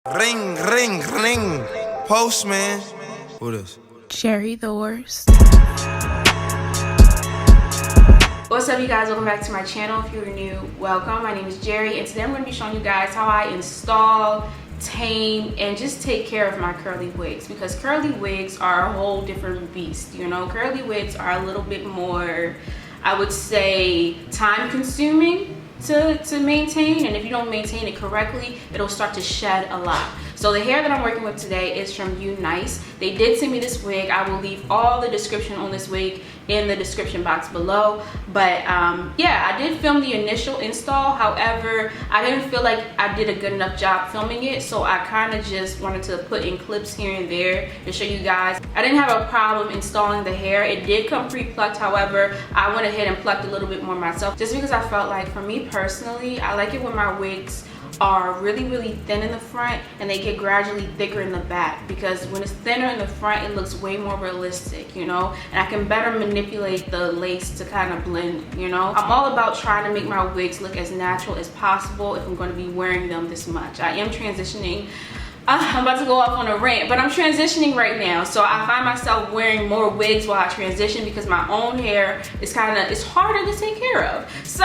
Ring, ring, ring. Postman. Who this? Jarry the worst. What's up, you guys? Welcome back to my channel. If you're new, welcome. My name is Jarry, and today I'm going to be showing you guys how I install, tame, and just take care of my curly wigs, because curly wigs are a whole different beast. You know, curly wigs are a little bit more, I would say, time consuming to maintain, and if you don't maintain it correctly, it'll start to shed a lot. So the hair that I'm working with today is from UNICE. They did send me this wig. I will leave all the description on this wig in the description box below. But yeah, I did film the initial install. However, I didn't feel like I did a good enough job filming it, so I kind of just wanted to put in clips here and there to show you guys. I didn't have a problem installing the hair. It did come pre-plucked. However, I went ahead and plucked a little bit more myself, just because I felt like, for me personally, I like it when my wigs are really thin in the front and they get gradually thicker in the back, because when it's thinner in the front, it looks way more realistic, you know, and I can better manipulate the lace to kind of blend, you know. I'm all about trying to make my wigs look as natural as possible if I'm going to be wearing them this much. I am transitioning. I'm about to go off on a rant, but I'm transitioning right now, so I find myself wearing more wigs while I transition, because my own hair is it's harder to take care of. So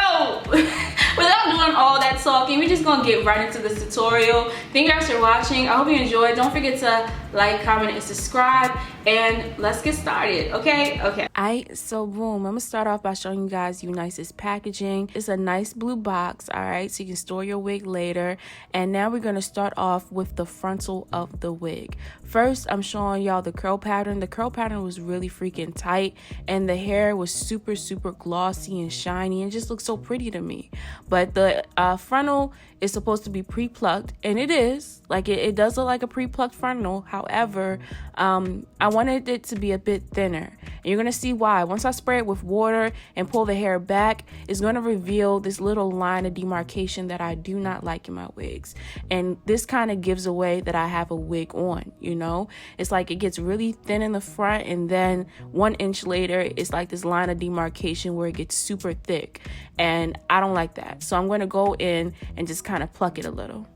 without doing all that talking, we're just gonna get right into this tutorial. Thank you guys for watching. I hope you enjoyed. Don't forget to like, comment, and subscribe, and let's get started. Okay. Alright, so boom, I'm gonna start off by showing you guys UNICE's packaging. It's a nice blue box, alright, so you can store your wig later. And now we're gonna start off with the frontal of the wig. First, I'm showing y'all the curl pattern. The curl pattern was really freaking tight, and the hair was super glossy and shiny, and just looked so pretty to me. But the frontal is supposed to be pre-plucked, and it is. Like, it does look like a pre-plucked frontal. However, I wanted it to be a bit thinner, and you're gonna see why. Once I spray it with water and pull the hair back, it's gonna reveal this little line of demarcation that I do not like in my wigs, and this kind of gives away that I have a wig on, you know. It's like it gets really thin in the front, and then 1 inch later it's like this line of demarcation where it gets super thick, and I don't like that. So I'm going to go in and just kind of pluck it a little.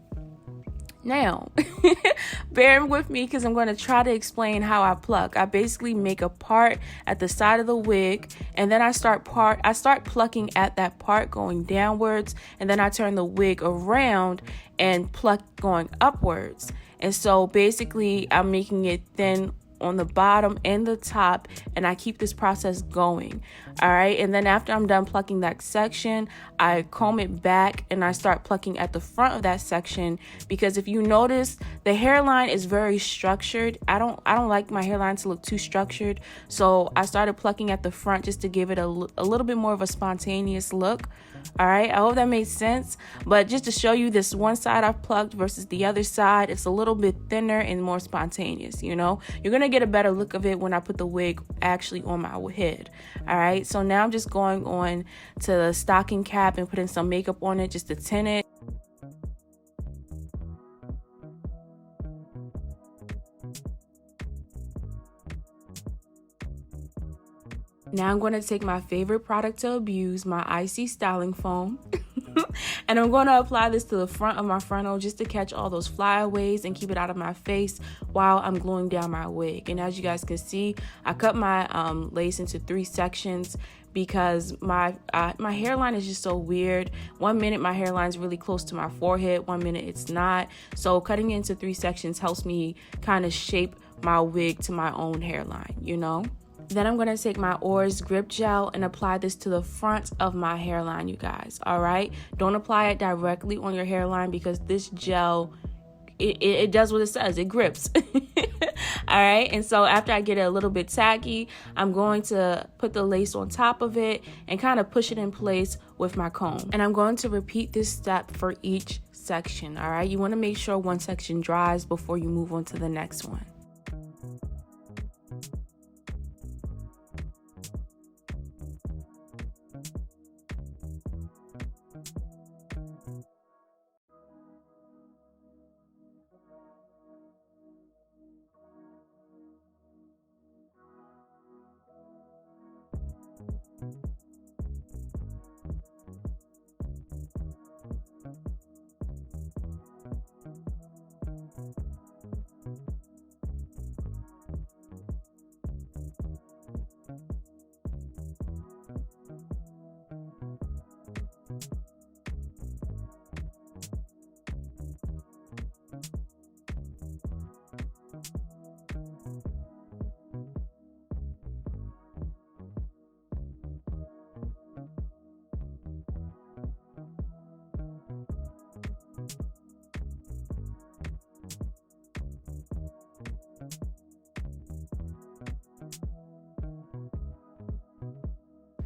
Now, bear with me, because I'm going to try to explain how I pluck. I basically make a part at the side of the wig, and then I start plucking at that part going downwards, and then I turn the wig around and pluck going upwards. And so basically I'm making it thin on the bottom and the top, and I keep this process going. All right, and then after I'm done plucking that section, I comb it back and I start plucking at the front of that section, because if you notice, the hairline is very structured. I don't like my hairline to look too structured, so I started plucking at the front just to give it a little bit more of a spontaneous look. All right, I hope that made sense. But just to show you, this one side I've plucked versus the other side, it's a little bit thinner and more spontaneous, you know. You're gonna get a better look of it when I put the wig actually on my head. All right, so now I'm just going on to the stocking cap and putting some makeup on it just to tint it. Now I'm going to take my favorite product to abuse, my Icy Styling Foam, and I'm going to apply this to the front of my frontal just to catch all those flyaways and keep it out of my face while I'm gluing down my wig. And as you guys can see, I cut my lace into 3 sections, because my hairline is just so weird. 1 minute my hairline is really close to my forehead, 1 minute it's not. So cutting it into 3 sections helps me kind of shape my wig to my own hairline, you know. Then I'm going to take my ORS grip gel and apply this to the front of my hairline, you guys. All right, don't apply it directly on your hairline, because this gel, it does what it says, it grips. All right, and so after I get it a little bit tacky, I'm going to put the lace on top of it and kind of push it in place with my comb. And I'm going to repeat this step for each section. All right, you want to make sure one section dries before you move on to the next one.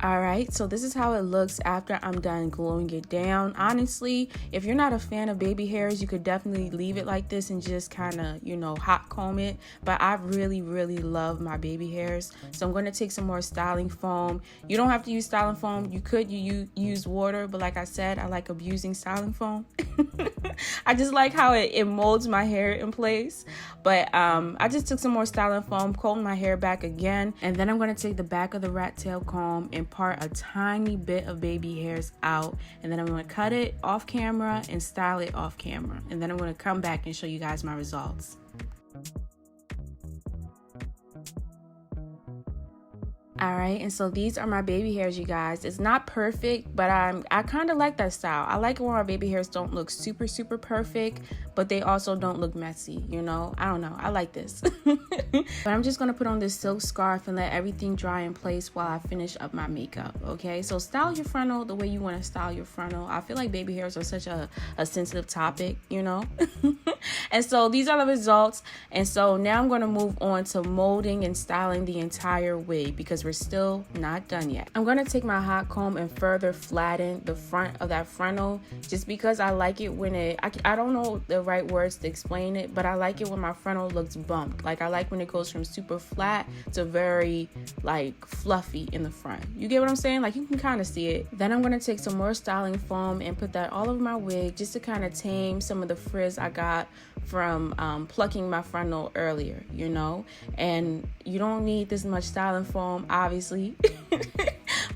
Alright, so this is how it looks after I'm done gluing it down. Honestly, if you're not a fan of baby hairs, you could definitely leave it like this and just kind of, you know, hot comb it. But I really love my baby hairs. So I'm going to take some more styling foam. You don't have to use styling foam. You could use water, but like I said, I like abusing styling foam. I just like how it molds my hair in place. But I just took some more styling foam, combed my hair back again, and then I'm going to take the back of the rat tail comb and part a tiny bit of baby hairs out, and then I'm going to cut it off camera and style it off camera, and then I'm going to come back and show you guys my results. Alright, and so these are my baby hairs, you guys. It's not perfect, but I kind of like that style. I like it when my baby hairs don't look super perfect, but they also don't look messy, you know? I don't know. I like this. But I'm just going to put on this silk scarf and let everything dry in place while I finish up my makeup, okay? So style your frontal the way you want to style your frontal. I feel like baby hairs are such a sensitive topic, you know? And so these are the results. And so now I'm going to move on to molding and styling the entire wig because we're still not done yet. I'm going to take my hot comb and further flatten the front of that frontal just because I like it when I don't know the right words to explain it, but I like it when my frontal looks bumped. Like I like when it goes from super flat to very like fluffy in the front. You get what I'm saying? Like you can kind of see it. Then I'm going to take some more styling foam and put that all over my wig just to kind of tame some of the frizz I got from plucking my frontal earlier, you know? And you don't need this much styling foam, obviously.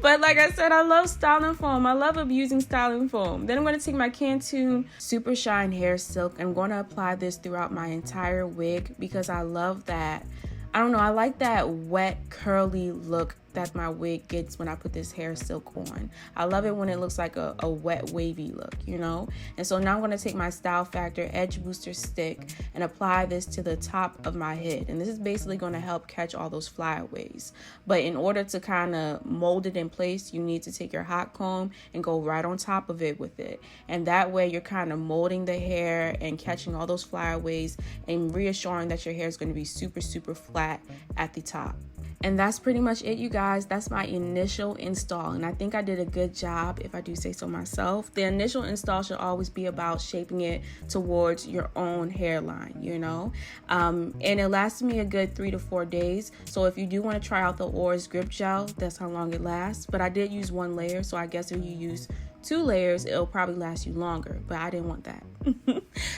But like I said, I love styling foam. I love abusing styling foam. Then I'm going to take my Cantu Super Shine Hair Silk. I'm going to apply this throughout my entire wig because I love that. I don't know, I like that wet, curly look that my wig gets when I put this hair silk on. I love it when it looks like a wet, wavy look, you know? And so now I'm going to take my Style Factor Edge Booster Stick and apply this to the top of my head. And this is basically going to help catch all those flyaways. But in order to kind of mold it in place, you need to take your hot comb and go right on top of it with it. And that way you're kind of molding the hair and catching all those flyaways and reassuring that your hair is going to be super flat at the top. And that's pretty much it, you guys. That's my initial install, and I think I did a good job, if I do say so myself. The initial install should always be about shaping it towards your own hairline, you know? And it lasted me a good 3 to 4 days. So if you do want to try out the ORS grip gel, that's how long it lasts. But I did use 1 layer, so I guess if you use 2 layers, it'll probably last you longer, but I didn't want that.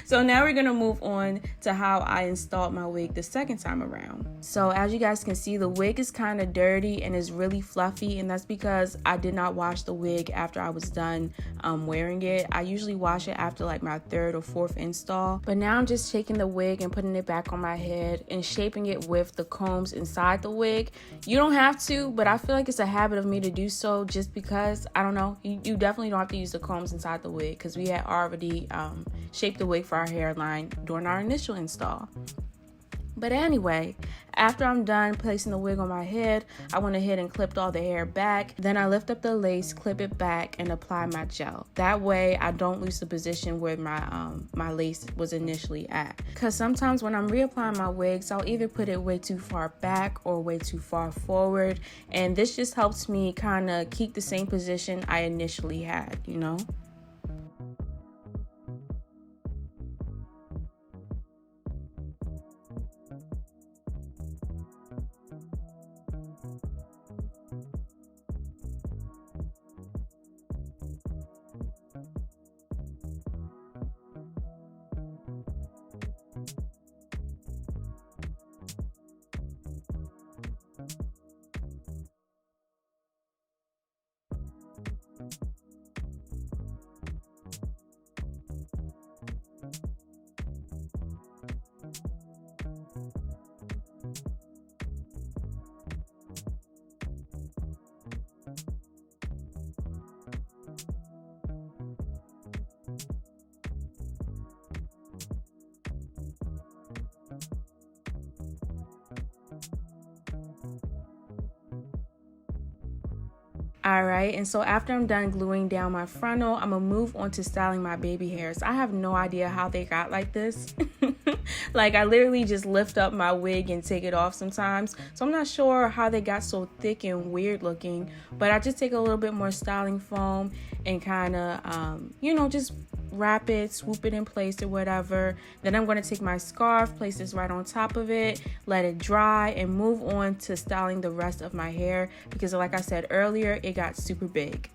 So now we're gonna move on to how I installed my wig the second time around. So as you guys can see, the wig is kind of dirty and is really fluffy, and that's because I did not wash the wig after I was done wearing it. I usually wash it after like my 3rd or 4th install, but now I'm just taking the wig and putting it back on my head and shaping it with the combs inside the wig. You don't have to, but I feel like it's a habit of me to do so just because, I don't know, you definitely don't have to use the combs inside the wig because we had already shaped the wig for our hairline during our initial install. But anyway, after I'm done placing the wig on my head, I went ahead and clipped all the hair back. Then I lift up the lace, clip it back, and apply my gel. That way I don't lose the position where my lace was initially at. Because sometimes when I'm reapplying my wigs, I'll either put it way too far back or way too far forward. And this just helps me kind of keep the same position I initially had, you know? Alright, and so after I'm done gluing down my frontal, I'm gonna move on to styling my baby hairs. I have no idea how they got like this. Like, I literally just lift up my wig and take it off sometimes. So I'm not sure how they got so thick and weird looking, but I just take a little bit more styling foam and kind of, you know, just wrap it, swoop it in place or whatever. Then I'm going to take my scarf, place this right on top of it, let it dry, and move on to styling the rest of my hair, because like I said earlier, it got super big.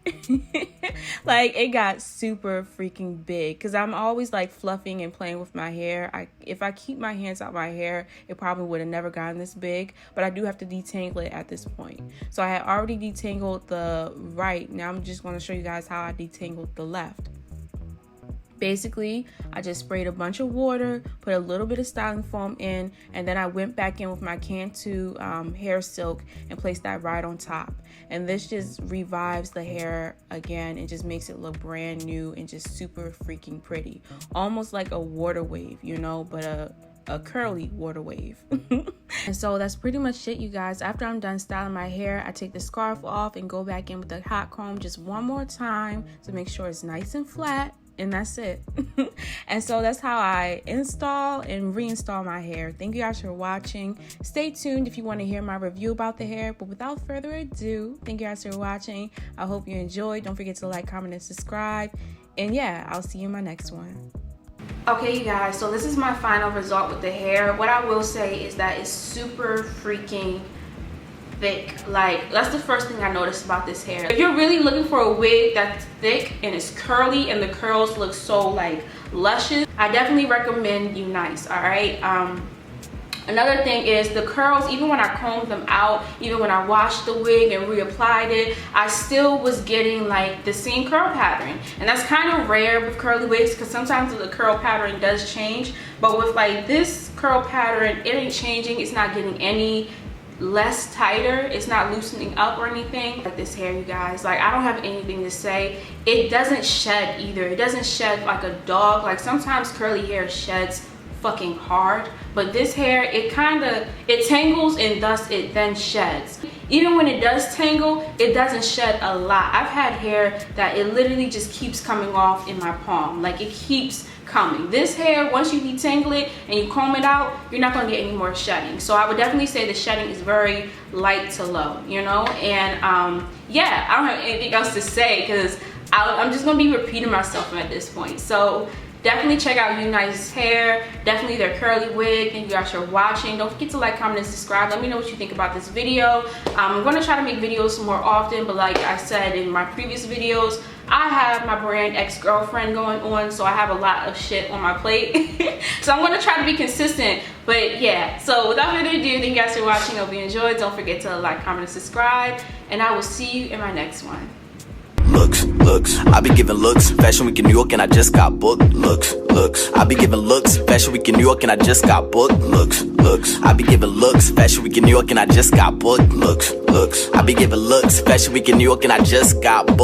Like, it got super freaking big, because I'm always like fluffing and playing with my hair. If I keep my hands out my hair, it probably would have never gotten this big, but I do have to detangle it at this point. So I had already detangled the right. Now I'm just going to show you guys how I detangled the left. Basically, I just sprayed a bunch of water, put a little bit of styling foam in, and then I went back in with my Cantu hair silk and placed that right on top. And this just revives the hair again and just makes it look brand new and just super freaking pretty. Almost like a water wave, you know, but a curly water wave. And so that's pretty much it, you guys. After I'm done styling my hair, I take the scarf off and go back in with the hot comb just one more time to make sure it's nice and flat. And that's it. And so that's how I install and reinstall my hair. Thank you guys for watching. Stay tuned if you want to hear my review about the hair. But without further ado, thank you guys for watching. I hope you enjoyed. Don't forget to like, comment, and subscribe. And yeah, I'll see you in my next one. Okay, you guys, so this is my final result with the hair. What I will say is that it's super freaking thick. Like, that's the first thing I noticed about this hair. If you're really looking for a wig that's thick and it's curly and the curls look so like luscious, I definitely recommend UNICE. All right. Another thing is the curls, even when I combed them out, even when I washed the wig and reapplied it, I still was getting like the same curl pattern. And that's kind of rare with curly wigs, because sometimes the curl pattern does change, but with like this curl pattern, it ain't changing. It's not getting any less tighter, it's not loosening up or anything. Like this hair, you guys, like I don't have anything to say. It doesn't shed either. It doesn't shed like a dog. Like sometimes curly hair sheds fucking hard, but this hair, it tangles and thus it then sheds. Even when it does tangle, it doesn't shed a lot. I've had hair that it literally just keeps coming off in my palm. Like it keeps coming. This hair, once you detangle it and you comb it out, you're not going to get any more shedding. So I would definitely say the shedding is very light to low, you know. And yeah, I don't have anything else to say, because I'm just going to be repeating myself at this point. So definitely check out UNICE's hair, definitely their curly wig. Thank you guys for watching. Don't forget to like, comment, and subscribe. Let me know what you think about this video. I'm going to try to make videos more often, but like I said in my previous videos, I have my brand ex-girlfriend going on, so I have a lot of shit on my plate. So I'm going to try to be consistent, but yeah. So without further ado, thank you guys for watching. I hope you enjoyed. Don't forget to like, comment, and subscribe, and I will see you in my next one. Looks, I be giving looks, Fashion Week in New York and I just got booked. Looks, I be giving looks, Fashion Week in New York and I just got booked. Looks, I be giving looks, Fashion Week in New York and I just got booked. Looks, I be giving looks, Fashion Week in New York and I just got booked.